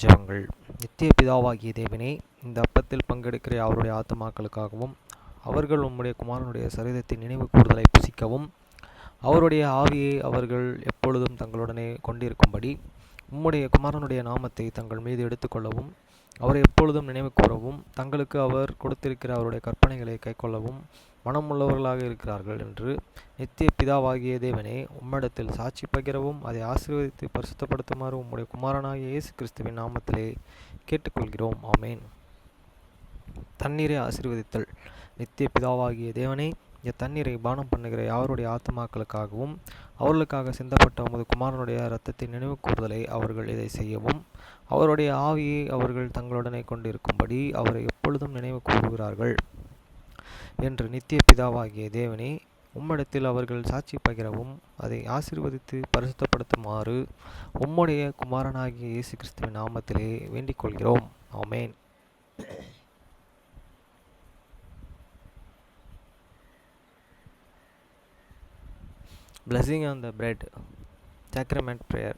ஜெபங்கள். நித்திய பிதாவாகிய தேவனே, இந்த அப்பத்தில் பங்கெடுக்கிற அவருடைய ஆத்துமாக்களுக்காகவும், அவர்கள் உம்முடைய குமாரனுடைய சரீரத்தின் நினைவு கூறுதலை புசிக்கவும், அவருடைய ஆவியை அவர்கள் எப்பொழுதும் தங்களுடனே கொண்டிருக்கும்படி, உம்முடைய குமாரனுடைய நாமத்தை தங்கள் மீது எடுத்துக்கொள்ளவும், அவரை எப்பொழுதும் நினைவு கூறவும், தங்களுக்கு அவர் கொடுத்திருக்கிற அவருடைய கற்பனைகளை கைக்கொள்ளவும் மனமுள்ளவர்களாக இருக்கிறார்கள் என்று நித்திய பிதாவாகிய தேவனே, உம்மிடத்தில் சாட்சி பகிரவும் அதை ஆசீர்வதித்து பரிசுத்தப்படுத்துமாறு உம்முடைய குமாரனாகிய இயேசு கிறிஸ்துவின் நாமத்திலே கேட்டுக்கொள்கிறோம். ஆமேன். தண்ணீரை ஆசீர்வதித்தல். நித்திய பிதாவாகிய தேவனே, இந்த தண்ணீரை பானம் பண்ணுகிற யாருடைய ஆத்மாக்களுக்காகவும் அவர்களுக்காக சிந்தப்பட்ட உமது குமாரனுடைய இரத்தத்தின் நினைவு கூறுதலை அவர்கள் இதை செய்யவும், அவருடைய ஆவியை அவர்கள் தங்களுடனே கொண்டிருக்கும்படி அவரை எப்பொழுதும் நினைவு கூறுகிறார்கள் என்று நித்திய பிதாவாகிய தேவனே, உம்மிடத்தில் அவர்கள் சாட்சி பகிரவும் அதை ஆசீர்வதித்து பரிசுத்தப்படுத்துமாறு உம்முடைய குமாரனாகிய இயேசு கிறிஸ்துவின் நாமத்திலே வேண்டிக் கொள்கிறோம். ஆமேன். Blessing on the bread. Sacrament prayer.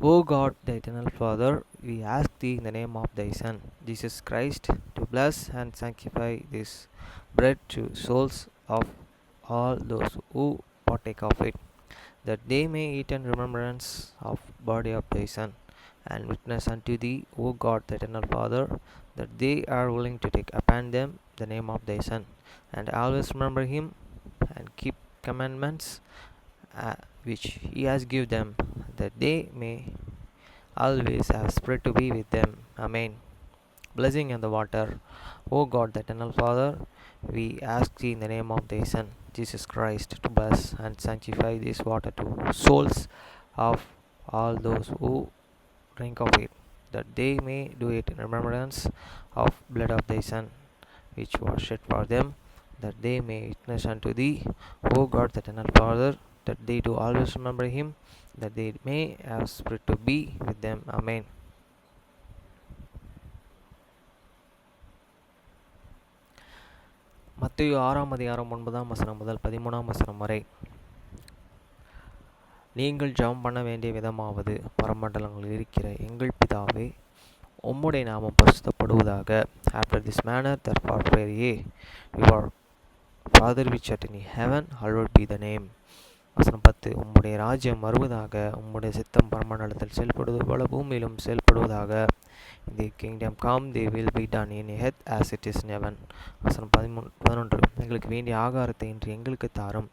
O God, the eternal Father, we ask thee in the name of thy Son, Jesus Christ, to bless and sanctify this bread to souls of all those who partake of it, that they may eat in remembrance of body of thy Son, and witness unto thee, O God, the eternal Father, that they are willing to take upon them the name of thy Son, and always remember him, and keep commandments which he has given them, that they may always have spirit to be with them. Amen. Blessing on the water. O God, the eternal Father, we ask thee in the name of thy Son, Jesus Christ, to bless and sanctify this water to souls of all those who drink of it, that they may do it in remembrance of blood of thy Son, which was shed for them, that they may witness unto thee, O God, the eternal Father, that they do always remember him, that they may have spirit to be with them. Amen. மத்தேயு 6 அதிகாரம் 9 முதல் 13 வரை. நீங்கள் ஜெபம் பண்ண வேண்டிய விதமாவது, பரமண்டலங்களில் இருக்கிற எங்கள் பிதாவே, உம்முடைய நாமம் பரிசுத்தப்படுவதாக. After this manner therefore pray ye, your Father which art in heaven, hallowed be thy name. வசனம் 10. உம்முடைய ராஜ்யம் வருவதாக, உம்முடைய சித்தம் பரமண்டலத்தில் செயல்படுவது போல பூமியிலும் செயல்படுவதாக. The kingdom come, they will be done in earth as it is in heaven. வசனம் 11. எங்களுக்கு வேண்டிய ஆகாரத்தை இன்று எங்களுக்கு தாரும்.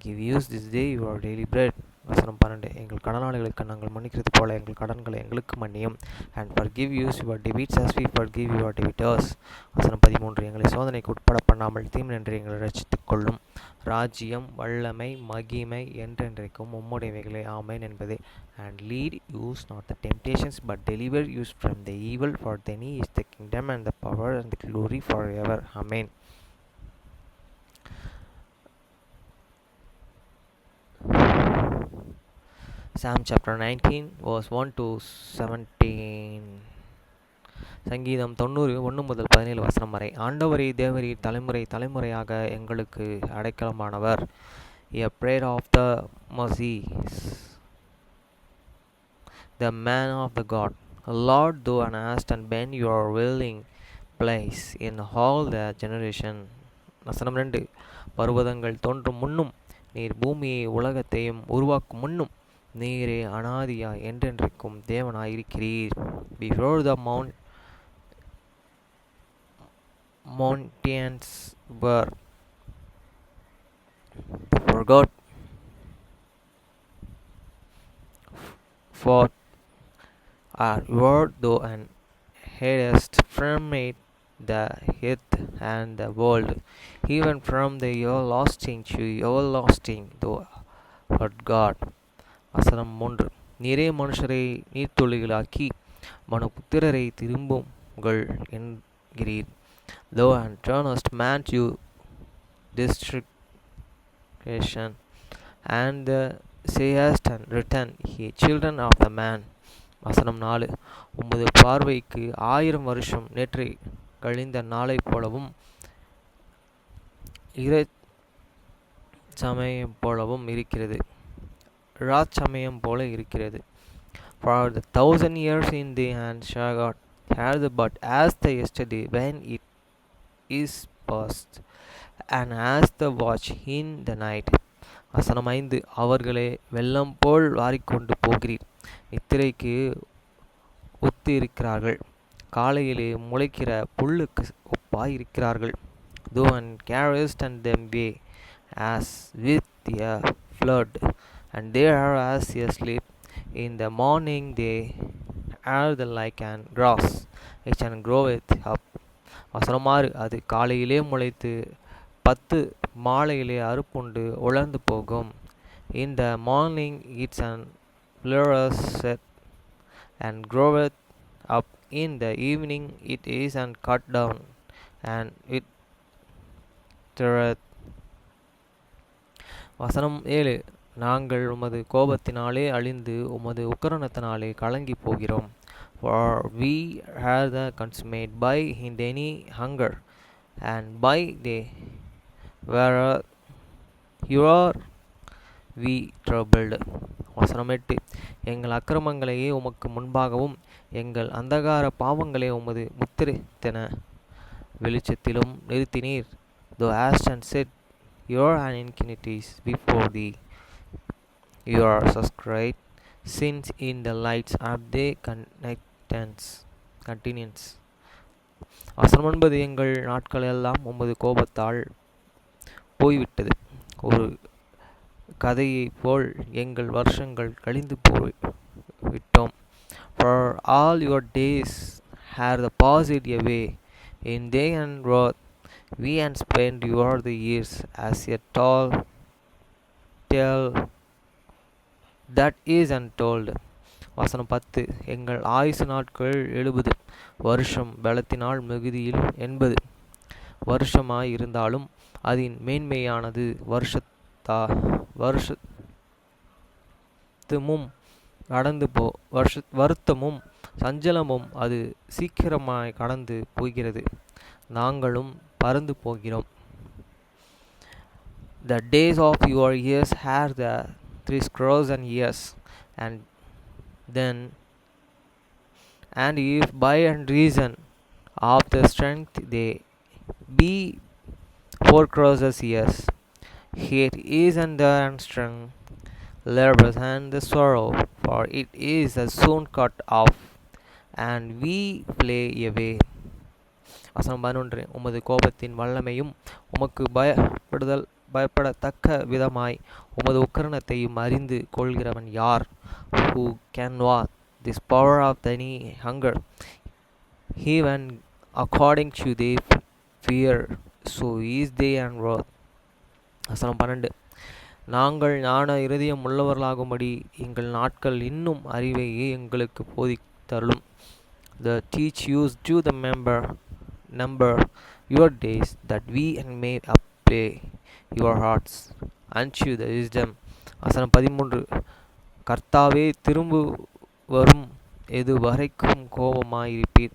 Give us this day your daily bread. வசனம் 12. எங்கள் கடனாளிகளுக்கு நாங்கள் மன்னிக்கிறது போல எங்கள் கடன்களை எங்களுக்கு மன்னியும். And forgive us your debts as we forgive your debtors. வசனம் 13. எங்களை சோதனைக்கு உட்பட பண்ணாமல் தீமையின்றி எங்களை ரட்சித்துக் கொள்ளும். ராஜ்யம், வல்லமை, மகிமை என்றென்றைக்கும் உம்முடையவைகளே. ஆமென் என்பதே. And lead us not the temptations, but deliver us from the evil. For thine is the kingdom and the power and the glory forever. Amen. Psalm chapter 19 verse 1 to 17. சங்கீதம் 90 1 முதல் 17 வசனம் வரை. ஆண்டவரே தேவரீர் தலைமுறை தலைமுறையாக எங்களுக்கு அடைக்கலமானவர். A prayer of the mercies. The man of the God. Lord, thou hast and been your willing place in all the generation. வசனம் 2. பர்வதங்கள் தோன்றும் முன்னும் நீர் பூமியை உலகத்தையும் உருவாக்கும் முன்னும் நீரே அனாதியா என்றென்றைக்கும் தேவனாயிருக்கிறீர். Before the mountains were before God, for our word thou and hadst framed the earth and the world, even from the everlasting to everlasting thou art God. வசனம் 3. நீரே மனுஷரை நீர்த்துளிகளாக்கி மனுபுத்திரரை திரும்புங்கள் என்கிறீர். Thou and turnest man to destruction, and the sayest and written, ye children of the man. வசனம் 4. உமது பார்வைக்கு 1000 வருஷம் நேற்று கழிந்த நாளை போலவும் சமயம் போலவும் இருக்கிறது. ராச்சமயம் போல இருக்கிறது. For the 1,000 years in the hand shall God have but as the yesterday when it is past, and as the watch in the night. வசனம் 5. அவர்களே வெள்ளம் போல் வாரிக்கொண்டு போகிறீர், நித்திரைக்கு ஒத்து இருக்கிறார்கள், காலையிலே முளைக்கிற புல்லுக்கு ஒப்பாய் இருக்கிறார்கள். Though and carriest and them way as with a flood, and they are as a sleep. In the morning they are the like and grass, which and groweth up. வசனம் 6. அது காலையிலே முளைத்து 10 மாலையிலே அறுப்புண்டு உலர்ந்து போகும். In the morning it's an flourisheth and groweth up. In the evening it is and cut down, and it withereth. வசனம் 7. நாங்கள் உமது கோபத்தினாலே அழிந்து உமது உக்கிரத்தினாலே கலங்கி போகிறோம். For we are the consumed by in any hunger, and by the whereof you are we troubled. வசனம் 8. எங்கள் அக்கிரமங்களையே உமக்கு முன்பாகவும் எங்கள் அந்தகார பாவங்களே உமது முத்திரைத்தன வெளிச்சத்திலும் நிறுத்தினீர். Thou hast and set your iniquities before thee, your subscribed sins in the lights of their continuance. வசனம் 9. எங்கள் நாட்கள் எல்லாம் உமது கோபத்தால் போய்விட்டது, ஒரு கதையைப் போல் எங்கள் வருஷங்கள் கழிந்து போய்விட்டோம். For all your days have passed away in day and wrath, we and spend your the years as a tall tale that is untold. வசனம் 10. எங்கள் ஆயுசு நாட்கள் 70, வருஷம் பலத்தினால் மிகுதியில் 80 வருஷமாய் இருந்தாலும் அதன் மேன்மையானது வருத்தமும் சஞ்சலமும் அது சீக்கிரமாய் கடந்து போகிறது, நாங்களும் பறந்து போகிறோம். The days of your years are the 70 years, and then and if by and reason of the strength they be 4 years, yet is under and strength labors and the sorrow, for it is soon cut off, and we flee away. வசனம் 11. உமது கோபத்தின் வல்லமையும் உமக்கு பயப்படத்தக்க விதமாய் உமது உக்கிரத்தையும் அறிந்து கொள்கிறவன் யார்? Who can know this power of thine hunger, even according to their fear, so is they and wrath. வசனம் 12. நாங்கள் ஞான இருதயம் உள்ளவர்களாகும்படி எங்கள் நாட்கள் இன்னும் அறிவையே எங்களுக்கு போதித்தருளும். The teach you to the number your days, that we and may apply your hearts unto the wisdom. வசனம் 13. கர்த்தாவே திரும்புவரும் எது வரைக்கும் கோபமாயிருப்பீர்?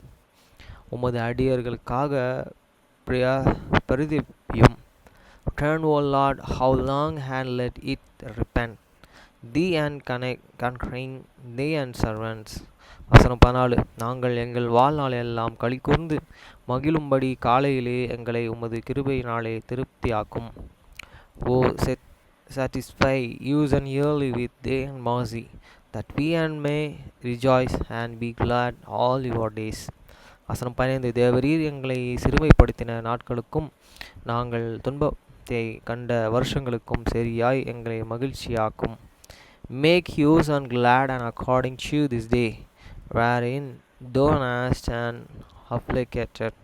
உமது அடியர்களுக்காக பிரதிபியும். Turn, O Lord, how long and let it repent, thee and conquering thee and servants. வசனம் 14. நாங்கள் எங்கள் வாழ்நாள் எல்லாம் களி கூர்ந்து மகிழும்படி காலையிலே எங்களை உமது கிருபையினாலே திருப்தியாக்கும். O satisfy use and yearly with day and mercy, that we and may rejoice and be glad all your days. வசனம் 15. தேவரீர் எங்களை சிறுமைப்படுத்தின நாட்களுக்கும் நாங்கள் துன்பத்தை கண்ட வருஷங்களுக்கும் சரியாய் எங்களை மகிழ்ச்சியாக்கும். Make use and glad and according to this day, wherein thou hast and afflicted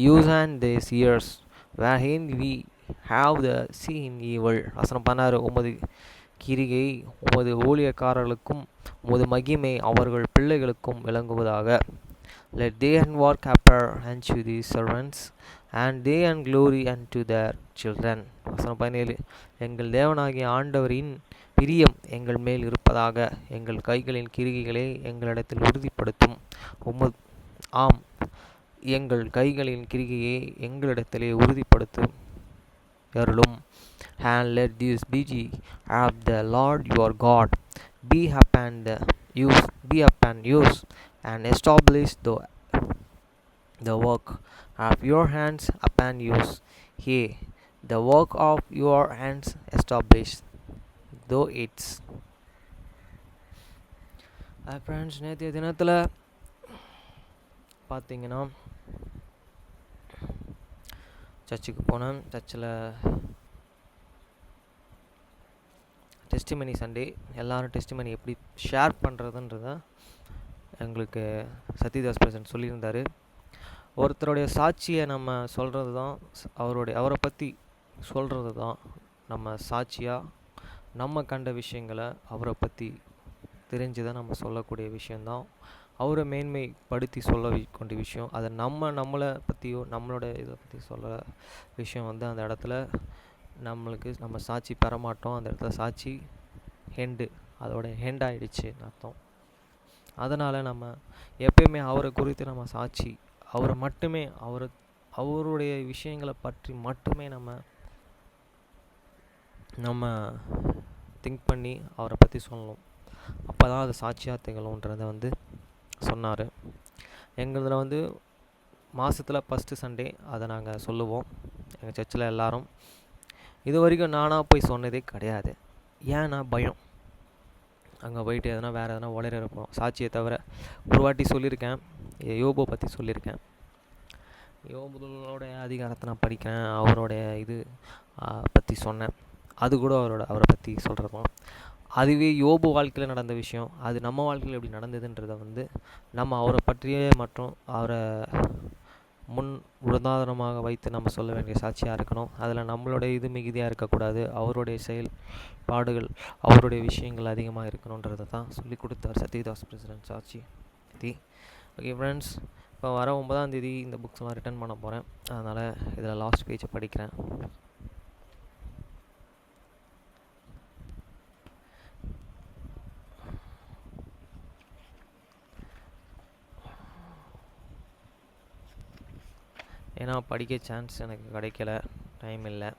use and these years, wherein we have the seen evil. வசனம் 16. உமது கிரிகை உமது ஊழியக்காரர்களுக்கும் உமது மகிமை அவர்கள் பிள்ளைகளுக்கும் விளங்குவதாக. Let they and work appear unto these servants, and they and glory unto their children. வசனம் 17. எங்கள் தேவனாகிய ஆண்டவரின் பிரியம் எங்கள் மேல் இருப்பதாக, எங்கள் கைகளின் கிரிகைகளை எங்களிடத்தில் உறுதிப்படுத்தும். ஆம், எங்கள் கைகளின் கிரிகையை எங்களிடத்திலே உறுதிப்படுத்தும் அருளும். And let this be of the Lord your God be upon you be upon use and establish the work of your hands upon use. Here, the work of your hands established, though it's friends நேற்றைய தினத்தில் பார்த்தீங்கன்னா சர்ச்சுக்கு போனேன். சர்ச்சில் testimony Sunday, எல்லோரும் testimony எப்படி share பண்ணுறதுன்றத எங்களுக்கு Sathyadas present சொல்லியிருந்தார். ஒருத்தருடைய சாட்சியை நம்ம சொல்கிறது தான், அவரை பற்றி சொல்கிறது தான் நம்ம சாட்சியாக, நம்ம கண்ட விஷயங்களை அவரை பற்றி தெரிஞ்சுதான் நம்ம சொல்லக்கூடிய விஷயந்தான் அவரை மேன்மைப்படுத்தி சொல்ல கொண்ட விஷயம். அதை நம்மளை பற்றியோ நம்மளோட இதை பற்றி சொல்கிற விஷயம் வந்து அந்த இடத்துல நம்ம சாட்சி பெற மாட்டோம். அந்த இடத்துல சாட்சி அதோட ஹெண்ட் ஆகிடுச்சின்னு அர்த்தம். அதனால் நம்ம எப்பயுமே அவரை குறித்து நம்ம சாட்சி, அவரை மட்டுமே அவருடைய விஷயங்களை பற்றி மட்டுமே நம்ம திங்க் பண்ணி அவரை பற்றி சொல்லணும். அப்போ தான் அது சாட்சியாக திகழும்ன்றதை வந்து சொன்னார். எங்களதில் வந்து மாதத்தில் ஃபஸ்ட்டு சண்டே அதை நாங்கள் சொல்லுவோம் எங்கள் சர்ச்சில் எல்லோரும். இது வரைக்கும் நானாக போய் சொன்னதே கிடையாது. ஏன்னா பயம், அங்கே போயிட்டு வேறு எதனா உளறிருப்போம். சாட்சியை தவிர ஒரு வாட்டி சொல்லியிருக்கேன், யோபை பற்றி சொல்லியிருக்கேன். யோபுடைய அதிகாரத்தை நான் படிக்கிறேன், அவருடைய இது பற்றி சொன்னேன். அது கூட அவரை பற்றி சொல்கிறோம். அதுவே யோபு வாழ்க்கையில் நடந்த விஷயம், அது நம்ம வாழ்க்கையில் எப்படி நடந்ததுன்றதை வந்து நம்ம அவரை பற்றியே மற்றும் அவரை முன் உதாரணமாக வைத்து நம்ம சொல்ல வேண்டிய சாட்சியாக இருக்கணும். அதில் நம்மளுடைய இது மிகுதியாக இருக்கக்கூடாது, அவருடைய செயல்பாடுகள், அவருடைய விஷயங்கள் அதிகமாக இருக்கணுன்றதை தான் சொல்லி கொடுத்தார் சத்யதாஸ் பிரசிடென்ட் சாட்சி பற்றி. ஓகே ஃப்ரெண்ட்ஸ், இப்போ வர 9ஆம் தேதி இந்த புக்ஸ்லாம் ரிட்டர்ன் பண்ண போகிறேன். அதனால் இதில் லாஸ்ட் பேஜை படிக்கிறேன். ஏன்னா படிக்க சான்ஸ் எனக்கு கிடைக்கல, டைம் இல்லை.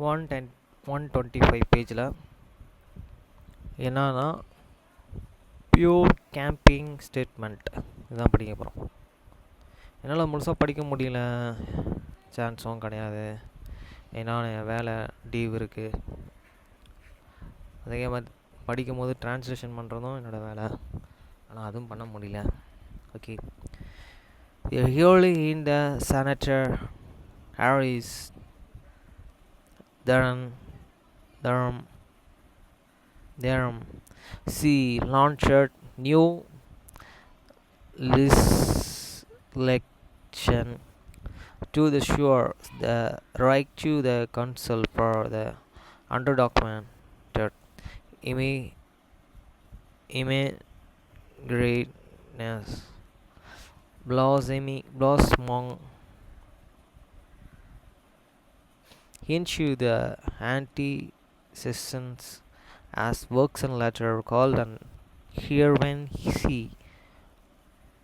ஒன் 125 பேஜில் என்னன்னா பியூர் கேம்பிங் ஸ்டேட்மெண்ட் இதுதான் படிக்க போகிறோம். என்னால் முழுசாக படிக்க முடியல, சான்ஸும் கிடையாது. ஏன்னா என் வேலை டீவ் இருக்குது. அதே மாதிரி படிக்கும் போது ட்ரான்ஸ்லேஷன் பண்ணுறதும் என்னோடய வேலை, ஆனால் அதுவும் பண்ண முடியல. Okay, Early in the Senator Harris Durham she launched new legislation to the sure the right to the council for the undocumented immigrants blossoming into the anti-citizens as works and letter called and here when he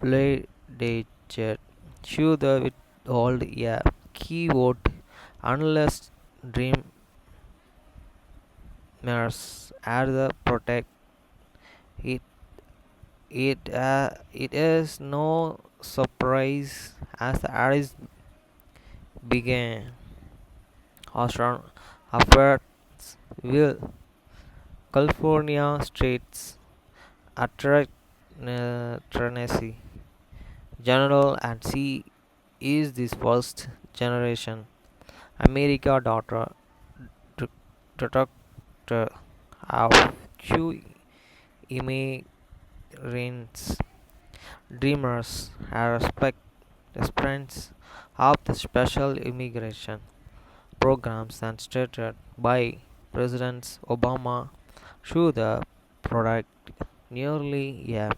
pledged to the withhold a key vote unless dreamers are the protect it. It is no surprise as the Aris began after will California states attorney general and she is this first generation America daughter of two immigrants dreamers are recipients of the special immigration programs and stated by Presidents Obama through the product. Nearly a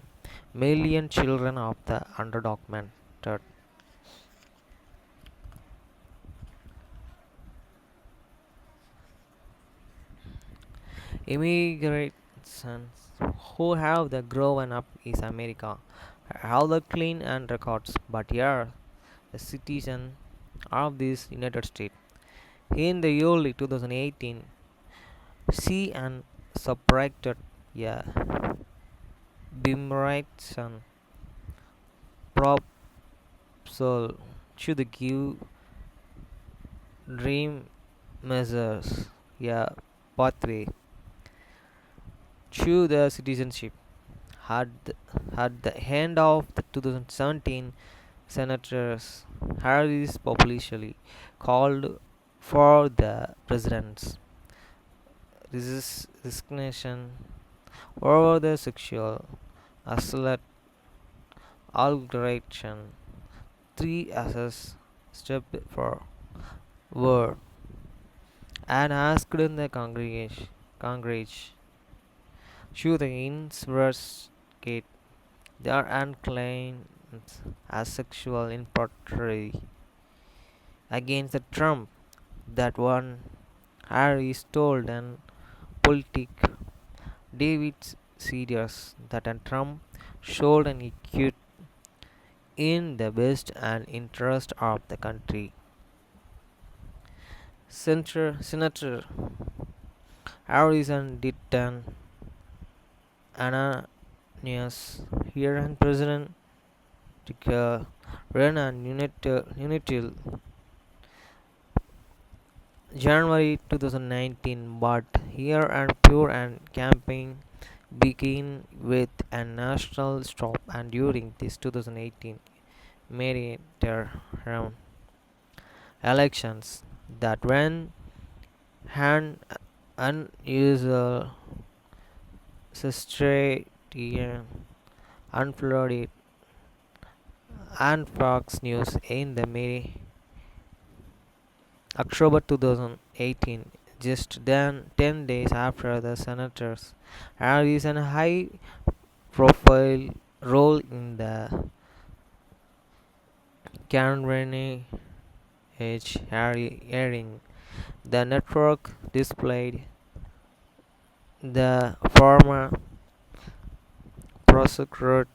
million children of the undocumented immigrants who have the grown up is America have the clean and records, but here a citizen of this United States. In the early 2018, see and subtracted a Bimrightson proposal to the give dream measures a pathway to the citizenship. Had at the end of the 2017, Senators Harris publicly called for the president's resignation over the sexual assault allegation. Three as step forward and asked in the Congress to the investigate their unclaims as sexual inappropriate against the Trump. That one Harris told an politic David Sears that a Trump showed an equity in the best and interest of the country. Senator Harrison did an Ananias here and President to run and Unitil January 2019, but here and pure and campaign begin with a national stop and during this 2018 midterm elections that ran an unusual Australian unflooded and Fox News in the May October 2018, just then 10 days after the senators Harris a high profile role in the Karen H. Harry hearing. The network displayed the former prosecutor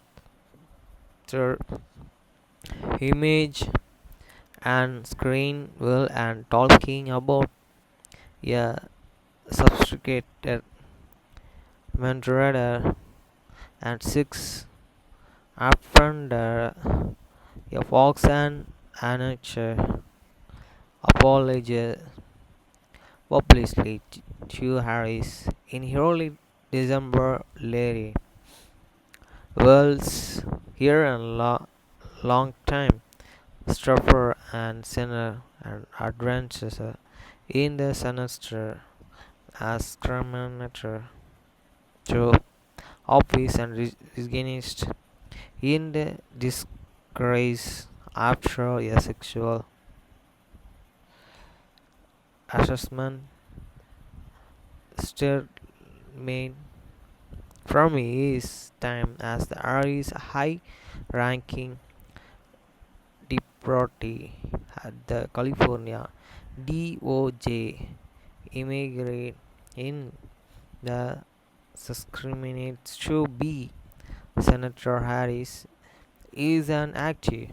image and screen will and talking about a sophisticated moderator and six offender a Fox and amateur apology publicly to Harris in early December. Larry Wells here a long time staffer and senator and advances in the semester as criminator to office and resigned in the disgrace after a sexual assessment statement from his time as the RE's high ranking deputy at the California DOJ immigrant in the discriminates to be Senator Harris is an active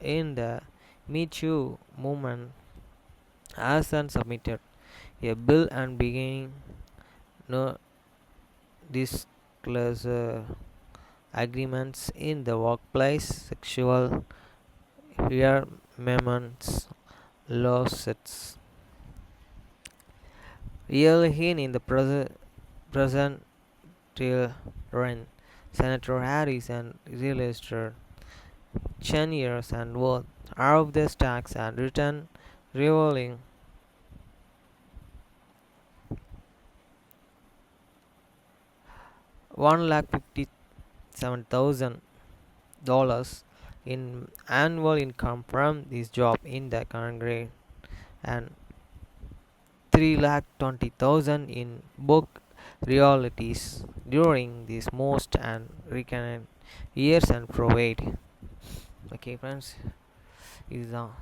in the Me Too movement as and submitted a bill and beginning no disclosure agreements in the workplace sexual harassment lawsuits. Really in the present reign, Senator Harris and realized 10 years and worth of the tax and return revealing 1,57,000 in annual income from this job in the Congress and 3,20,000 in book realities during these most and recurrent years and provide. Okay, friends, இதுதான்